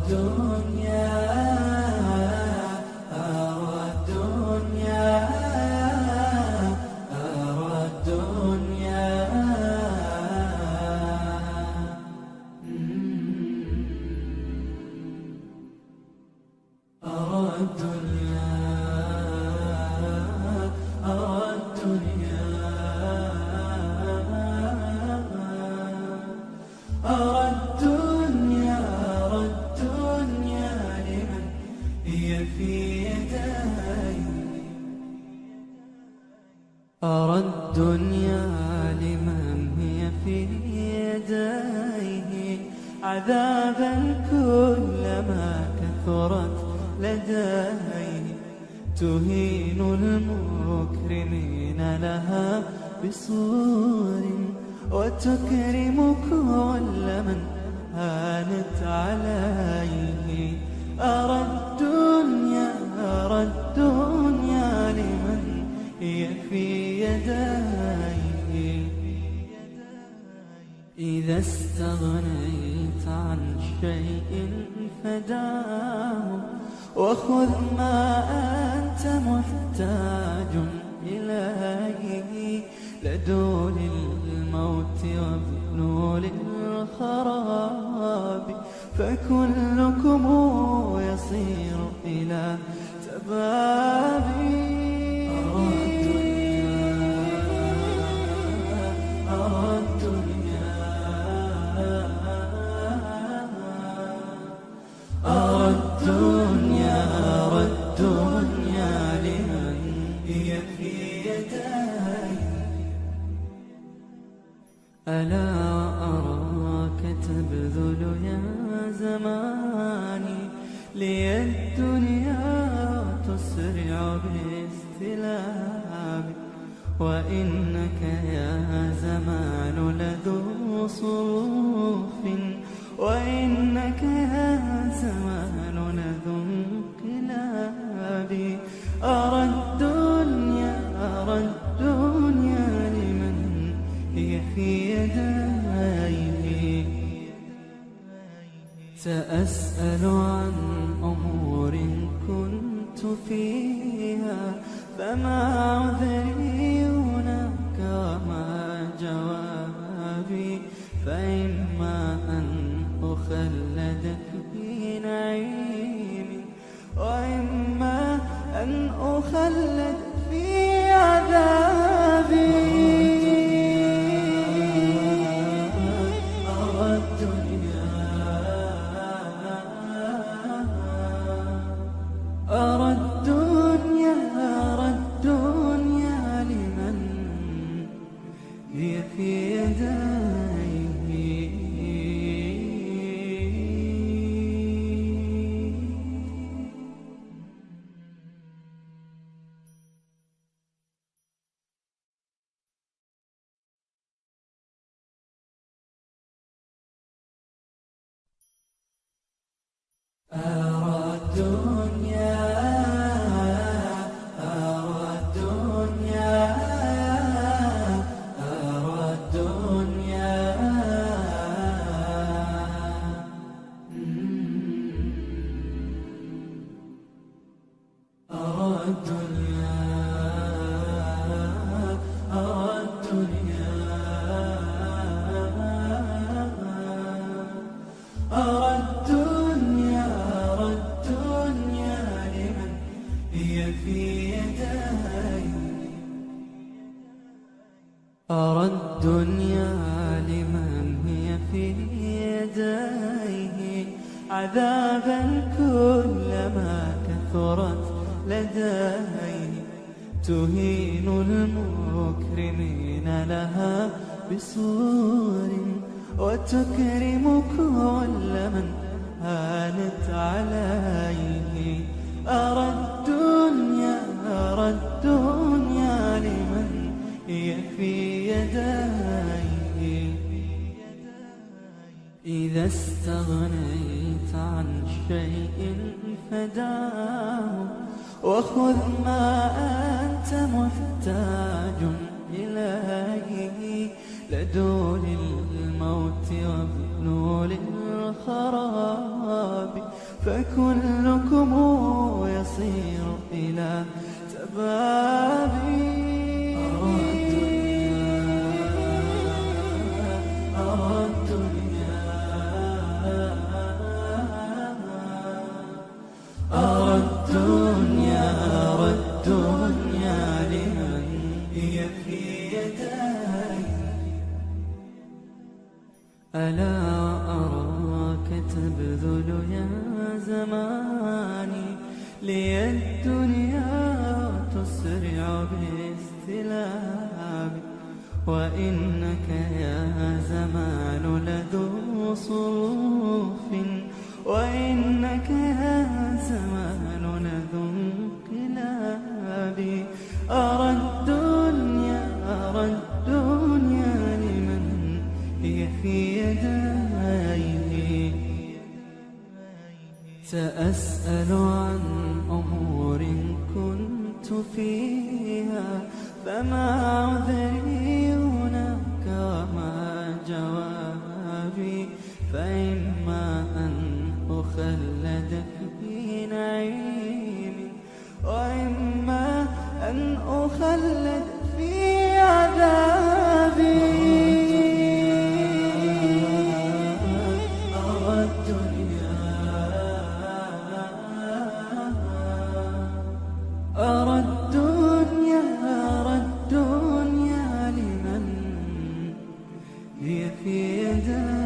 الدنيا أرى الدنيا أرى الدنيا أرى الدنيا أرى الدنيا أرى الدنيا أرى الدنيا لمن هي في يدي أرى الدنيا لمن هي في يديه عذابا كلما كثرت لديه تهين المكرمين لها بصور وتكرم كل من هانت عليه أرى الدنيا أرى الدنيا لمن هي في يديه إذا استغنيت عن شيء فداه وخذ ما أنت محتاج إليه لدول الموت وبنول الخراب فكلكم يصير إلى تبابي أرى الدنيا أرى الدنيا أرى الدنيا لمن هي في يدي ألا أراك تبذل يا زماني لي الدنيا تسرع باستلامي وإنك يا زمان لذو صروف وإنك يا زمان لذو انقلاب أرى الدنيا أرى الدنيا لمن هي في يديه سأسأل عن أمور كنت فيها فما عذري هناك وما جوابي فإما أن أخلد في نعيم وإما أن أخلد في عذابي أرى الدنيا أرى الدنيا أرى الدنيا لمن هي في يديه أرى الدنيا أرى الدنيا أرى الدنيا أرى الدنيا أرى الدنيا أرى الدنيا أرى الدنيا لمن هي في يدي أرى الدنيا لمن هي في يديه عذابا كلما كثرت لديه تهين المكرمين لها بصور وتكرم كل من هانت عليه أرى الدنيا أرى الدنيا لمن هي في يديه إذا استغنيت عن شيء فداه وخذ ما أنت محتاج إليه لدول الموت وبنول الخراب فكلكم يصير إلى تبابي. أرى الدنيا أرى الدنيا أرى الدنيا لمن هي في يدي. ألا أراك تبذل يا زماني لي الدنيا تسرع باستلامي، وإنك يا زمان لذو صروف، وإنك يا زمان لذو انقلاب. أرى الدنيا أرى الدنيا لمن هي في يديه. سأسأل عن أمور كنت فيها، فما عذري هناك وما جوابي. فإما أن أخلد في نعيم، وإما أن أخلد في عذابي. أرى الدنيا أرى الدنيا أرى الدنيا لمن هي في يديه.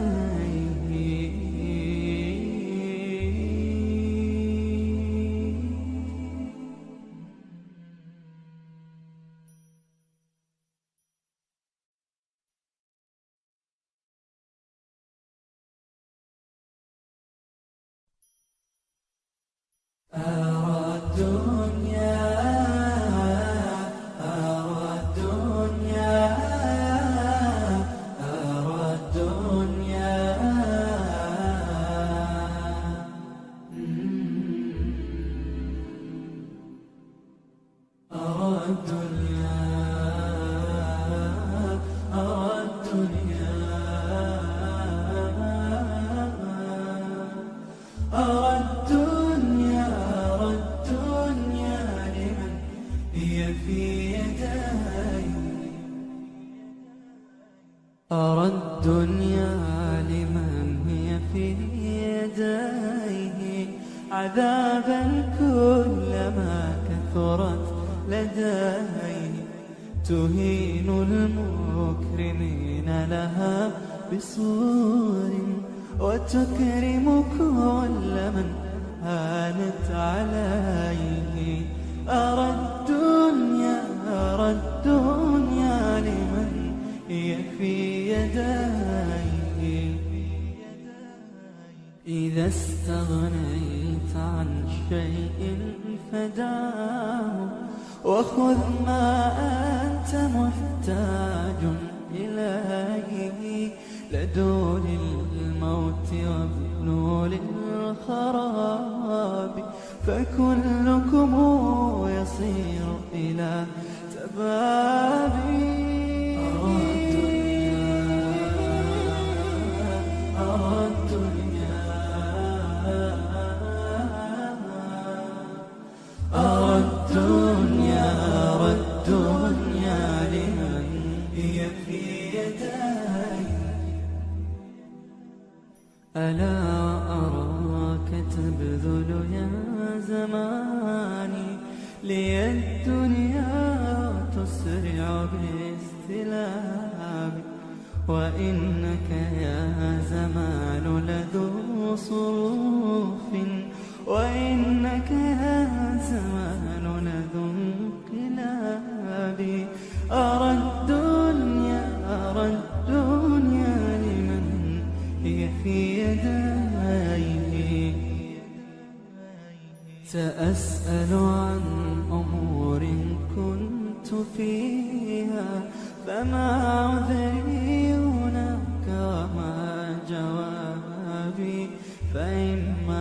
أرى الدنيا أرى الدنيا أرى الدنيا أرى الدنيا أرى الدنيا أرى الدنيا أرى الدنيا لمن هي في يدي. أرى الدنيا لمن هي في يديه، عذابا كلما كثرت لديه. تهين المكرمين لها بصور، وتكرم كل من هانت عليه. أرى الدنيا أرى الدنيا لمن هي في يديه. إذا استغنيت عن شيء فداه، وخذ ما أنت محتاج إليه. لدول الموت وبنول الخراب، فكلكم يصير إلى تبابي. أرى الدنيا أرى الدنيا أرى الدنيا لمن هي في يدي. ألا أراك تبذل يا زماني لي الدنيا تسرع باستلامي، وإنك يا زمان لذو صروف، وإنك يا زمان لذو انقلاب. أرى الدنيا أرى الدنيا لمن هي في يديه. سأسأل عن أمور كنت فيها، فما عذري هناك وما جوابي. فإما